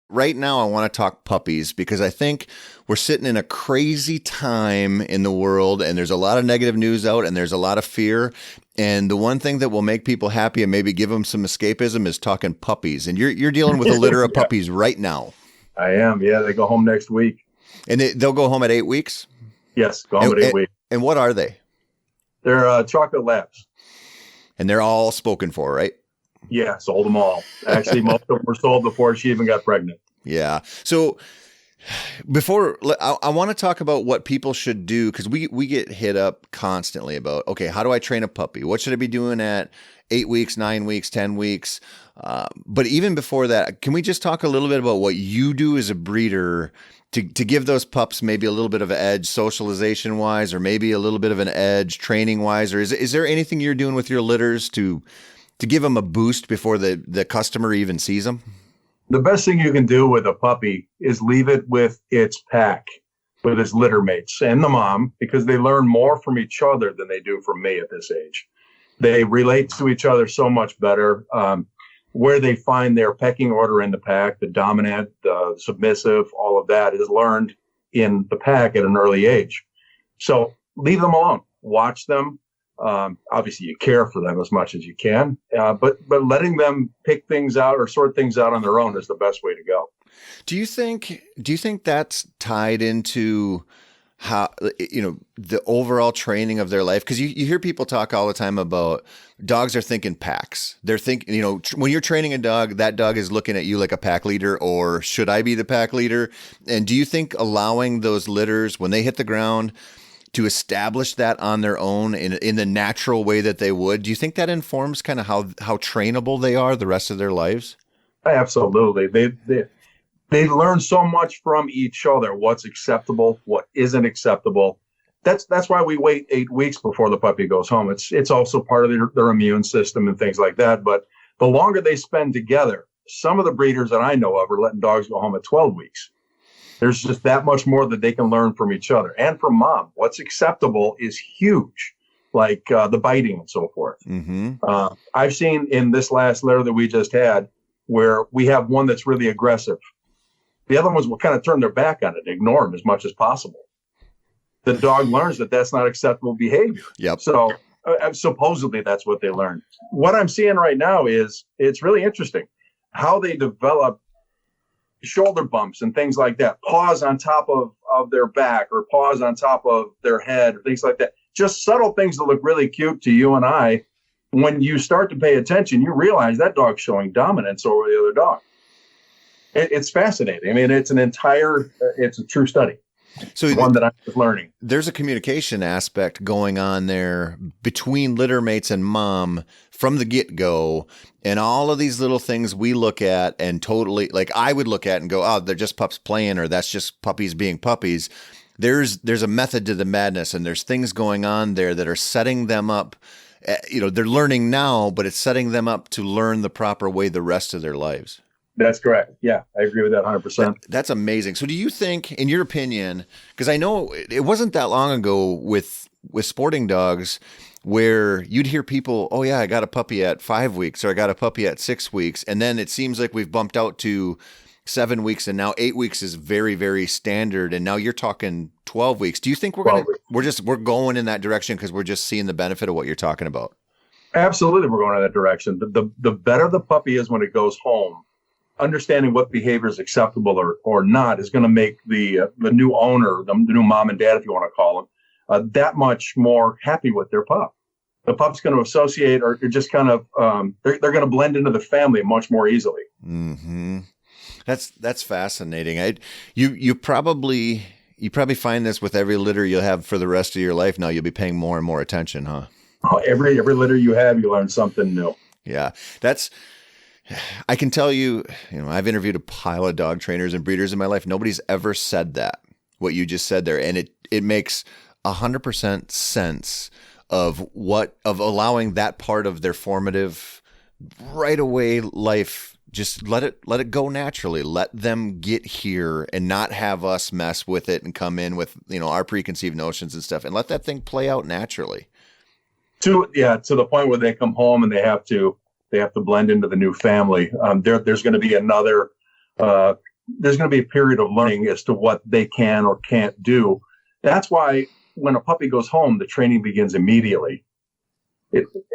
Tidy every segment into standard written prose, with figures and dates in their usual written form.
right now I want to talk puppies because I think we're sitting in a crazy time in the world and there's a lot of negative news out and there's a lot of fear. And the one thing that will make people happy and maybe give them some escapism is talking puppies. And you're dealing with a litter of Yeah, puppies right now. I am. Yeah, they go home next week. And they'll go home at 8 weeks. Yes, go home And, at 8 weeks. and what are they? They're chocolate labs. And they're all spoken for, right? Yeah, sold them all. Actually, most of them were sold before she even got pregnant. Yeah. So I want to talk about what people should do because we get hit up constantly about, okay, how do I train a puppy? What should I be doing at 8 weeks, 9 weeks, 10 weeks? But even before that, can we just talk a little bit about what you do as a breeder to give those pups maybe a little bit of an edge socialization wise, or maybe a little bit of an edge training wise? Or is there anything you're doing with your litters to give them a boost before the customer even sees them? The best thing you can do with a puppy is leave it with its pack, with its litter mates and the mom, because they learn more from each other than they do from me at this age. They relate to each other so much better. Where they find their pecking order in the pack, the dominant, the submissive, all of that is learned in the pack at an early age. So leave them alone, watch them. Obviously, you care for them as much as you can, but letting them pick things out or sort things out on their own is the best way to go. Do you think that's tied into how, the overall training of their life? Because you hear people talk all the time about dogs are thinking packs. They're thinking, when you're training a dog, that dog is looking at you like a pack leader, or should I be the pack leader? And do you think allowing those litters when they hit the ground to establish that on their own in the natural way that they would, do you think that informs kind of how trainable they are the rest of their lives? Absolutely. They learn so much from each other, what's acceptable, what isn't acceptable. That's why we wait 8 weeks before the puppy goes home. It's also part of their immune system and things like that. But the longer they spend together, some of the breeders that I know of are letting dogs go home at 12 weeks. There's just that much more that they can learn from each other and from mom. What's acceptable is huge, like the biting and so forth. Mm-hmm. I've seen in this last litter that we just had where we have one that's really aggressive. The other ones will kind of turn their back on it, ignore them as much as possible. The dog learns that that's not acceptable behavior. Yep. So supposedly that's what they learn. What I'm seeing right now is it's really interesting how they develop shoulder bumps and things like that, paws on top of their back or paws on top of their head or things like that. Just subtle things that look really cute to you and I. When you start to pay attention, you realize that dog's showing dominance over the other dog. It's fascinating. I mean, it's a true study. So one that I'm just learning. There's a communication aspect going on there between litter mates and mom from the get-go, and all of these little things we look at and totally, like I would look at and go, oh, they're just pups playing, or that's just puppies being puppies. There's a method to the madness, and there's things going on there that are setting them up. They're learning now, but it's setting them up to learn the proper way the rest of their lives. That's correct. Yeah, I agree with that 100%. That's amazing. So do you think, in your opinion, because I know it wasn't that long ago with sporting dogs where you'd hear people, oh yeah, I got a puppy at 5 weeks or I got a puppy at 6 weeks. And then it seems like we've bumped out to 7 weeks and now 8 weeks is very, very standard. And now you're talking 12 weeks. Do you think we're going in that direction because we're just seeing the benefit of what you're talking about? Absolutely. We're going in that direction. The better the puppy is when it goes home, understanding what behavior is acceptable or not is going to make the new owner, the new mom and dad, if you want to call them, that much more happy with their pup. The pup's going to associate or just kind of, they're going to blend into the family much more easily. Mm-hmm. That's fascinating. You probably find this with every litter you'll have for the rest of your life. Now you'll be paying more and more attention, huh? Oh, every litter you have, you learn something new. Yeah, I can tell you, I've interviewed a pile of dog trainers and breeders in my life. Nobody's ever said that, what you just said there. And it makes 100% sense of allowing that part of their formative right away life. Just let it go naturally. Let them get here and not have us mess with it and come in with, our preconceived notions and stuff, and let that thing play out naturally. To the point where they come home and they have to blend into the new family. There's going to be another there's going to be a period of learning as to what they can or can't do. That's why when a puppy goes home, the training begins immediately.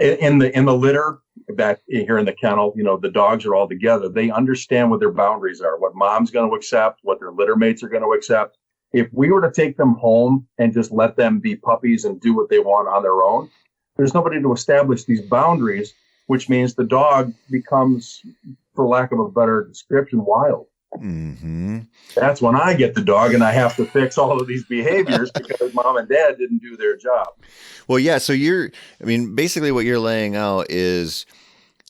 In the litter back here in the kennel, the dogs are all together. They understand what their boundaries are, what mom's going to accept, what their litter mates are going to accept. If we were to take them home and just let them be puppies and do what they want on their own, there's nobody to establish these boundaries, which means the dog becomes, for lack of a better description, wild. Mm-hmm. That's when I get the dog and I have to fix all of these behaviors because mom and dad didn't do their job. Well, yeah. So basically what you're laying out is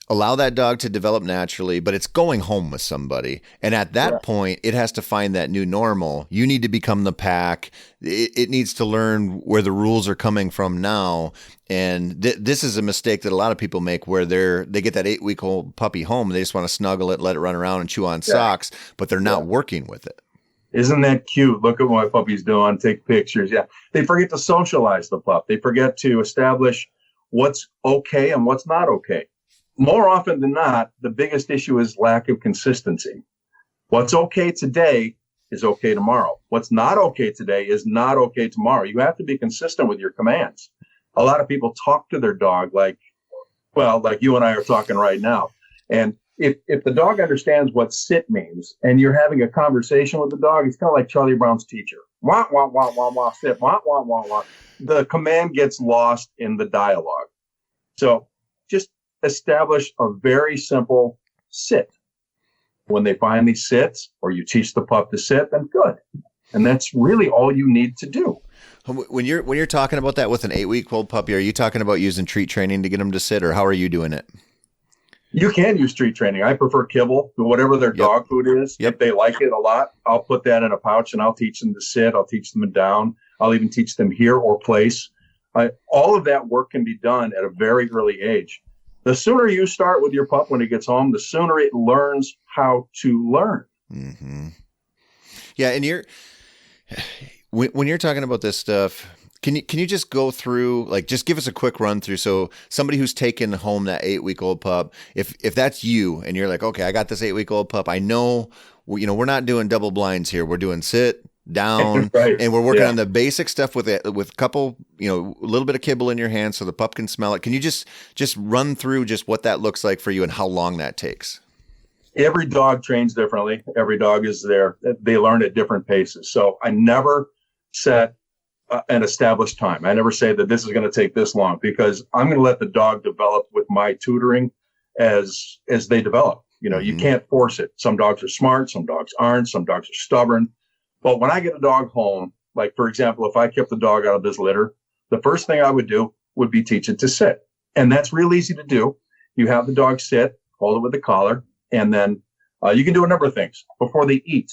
allow that dog to develop naturally, but it's going home with somebody. And at that point, it has to find that new normal. You need to become the pack. It needs to learn where the rules are coming from now. And this is a mistake that a lot of people make where they get that 8-week-old puppy home. And they just want to snuggle it, let it run around and chew on socks, but they're not working with it. Isn't that cute? Look at what my puppy's doing. Take pictures. Yeah. They forget to socialize the pup. They forget to establish what's okay and what's not okay. More often than not, the biggest issue is lack of consistency. What's okay today is okay tomorrow. What's not okay today is not okay tomorrow. You have to be consistent with your commands. A lot of people talk to their dog like you and I are talking right now. And if the dog understands what sit means and you're having a conversation with the dog, it's kind of like Charlie Brown's teacher. Wah, wah, wah, wah, wah, sit, wah, wah, wah, wah. The command gets lost in the dialogue. So just establish a very simple sit. When they finally sit, or you teach the pup to sit, then good. And that's really all you need to do. When you're talking about that with an 8-week-old puppy, are you talking about using treat training to get them to sit, or how are you doing it? You can use treat training. I prefer kibble, whatever their dog food is. If they like it a lot, I'll put that in a pouch and I'll teach them to sit. I'll teach them down. I'll even teach them here or place. All of that work can be done at a very early age. The sooner you start with your pup when he gets home, the sooner it learns how to learn. Mm-hmm. Yeah, and when you're talking about this stuff, can you just go through, like, just give us a quick run through? So somebody who's taken home that 8-week-old pup, if that's you and you're like, okay, I got this 8-week-old pup, I know, we're not doing double blinds here. We're doing sit, down, right. And we're working on the basic stuff with a couple, a little bit of kibble in your hand so the pup can smell it. Can you just run through just what that looks like for you and how long that takes? Every dog trains differently. Every dog is there. They learn at different paces. So I never set an established time. I never say that this is going to take this long, because I'm going to let the dog develop with my tutoring as they develop. You can't force it. Some dogs are smart. Some dogs aren't. Some dogs are stubborn. But when I get a dog home, like, for example, if I kept the dog out of this litter, the first thing I would do would be teach it to sit. And that's real easy to do. You have the dog sit, hold it with the collar, and then you can do a number of things. Before they eat,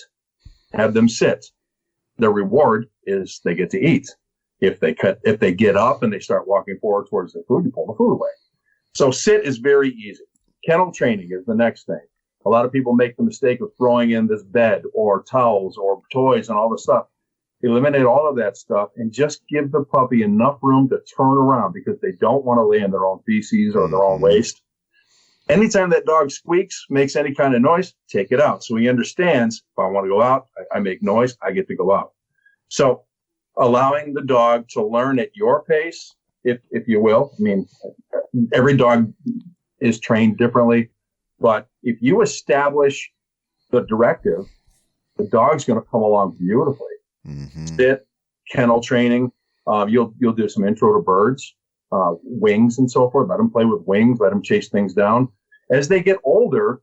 have them sit. The reward is they get to eat. If they get up and they start walking forward towards the food, you pull the food away. So sit is very easy. Kennel training is the next thing. A lot of people make the mistake of throwing in this bed or towels or toys and all this stuff. Eliminate all of that stuff and just give the puppy enough room to turn around, because they don't want to lay in their own feces or their own waste. Anytime that dog squeaks, makes any kind of noise, take it out. So he understands, if I want to go out, I make noise, I get to go out. So allowing the dog to learn at your pace, if you will. I mean, every dog is trained differently. But if you establish the directive, the dog's going to come along beautifully. Mm-hmm. Sit, kennel training. You'll do some intro to birds, wings and so forth. Let them play with wings. Let them chase things down. As they get older,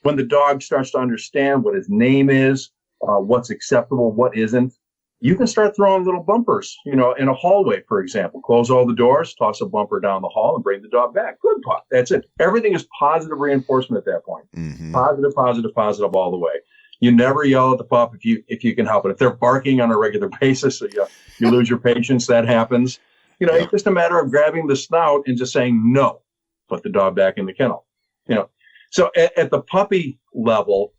when the dog starts to understand what his name is, what's acceptable, what isn't, you can start throwing little bumpers, in a hallway, for example. Close all the doors, toss a bumper down the hall, and bring the dog back. Good pup. That's it. Everything is positive reinforcement at that point. Mm-hmm. Positive, positive, positive all the way. You never yell at the pup if you can help it. If they're barking on a regular basis, so you lose your patience, that happens. It's just a matter of grabbing the snout and just saying no. Put the dog back in the kennel. So at the puppy level,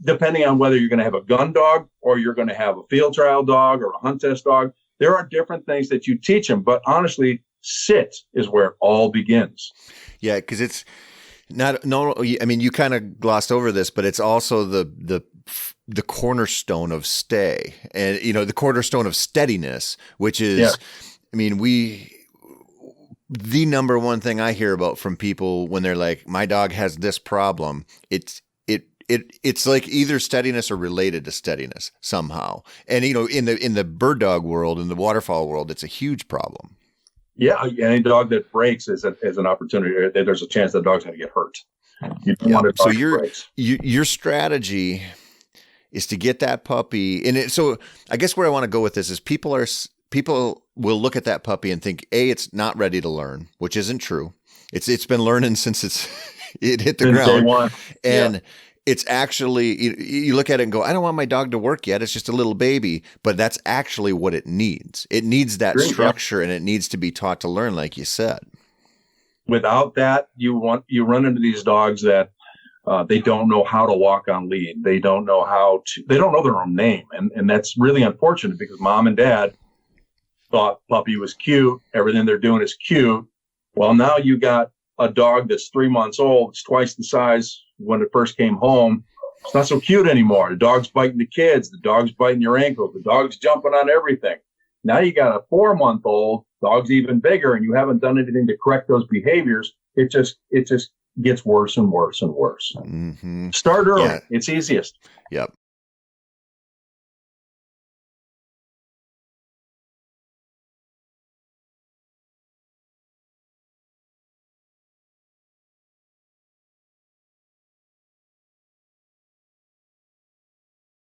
depending on whether you're going to have a gun dog or you're going to have a field trial dog or a hunt test dog, there are different things that you teach them. But honestly, sit is where it all begins. Yeah, because it's not. No, I mean, you kind of glossed over this, but it's also the the cornerstone of stay and, the cornerstone of steadiness, which is, Yeah. I mean, the number one thing I hear about from people when they're like, my dog has this problem, it's like either steadiness or related to steadiness somehow. And, in the bird dog world, in the waterfowl world, it's a huge problem. Yeah. Any dog that breaks is an opportunity. There's a chance that dog's going to get hurt. You don't want a dog that breaks. Your strategy is to get that puppy. And so I guess where I want to go with this is people will look at that puppy and think, A, it's not ready to learn, which isn't true. It's been learning since it hit the ground. Day one. And it's actually, you look at it and go, I don't want my dog to work yet. It's just a little baby, but that's actually what it needs. It needs that structure and it needs to be taught to learn, like you said. Without that, you run into these dogs that they don't know how to walk on lead. They don't know their own name. And that's really unfortunate because mom and dad thought puppy was cute. Everything they're doing is cute. Well, now you got a dog that's 3 months old. It's twice the size when it first came home. It's not so cute anymore. The dog's biting the kids. The dog's biting your ankles. The dog's jumping on everything. Now you got a 4-month-old, dog's even bigger, and you haven't done anything to correct those behaviors. It just gets worse and worse and worse. Mm-hmm. Start early. Yeah. It's easiest. Yep.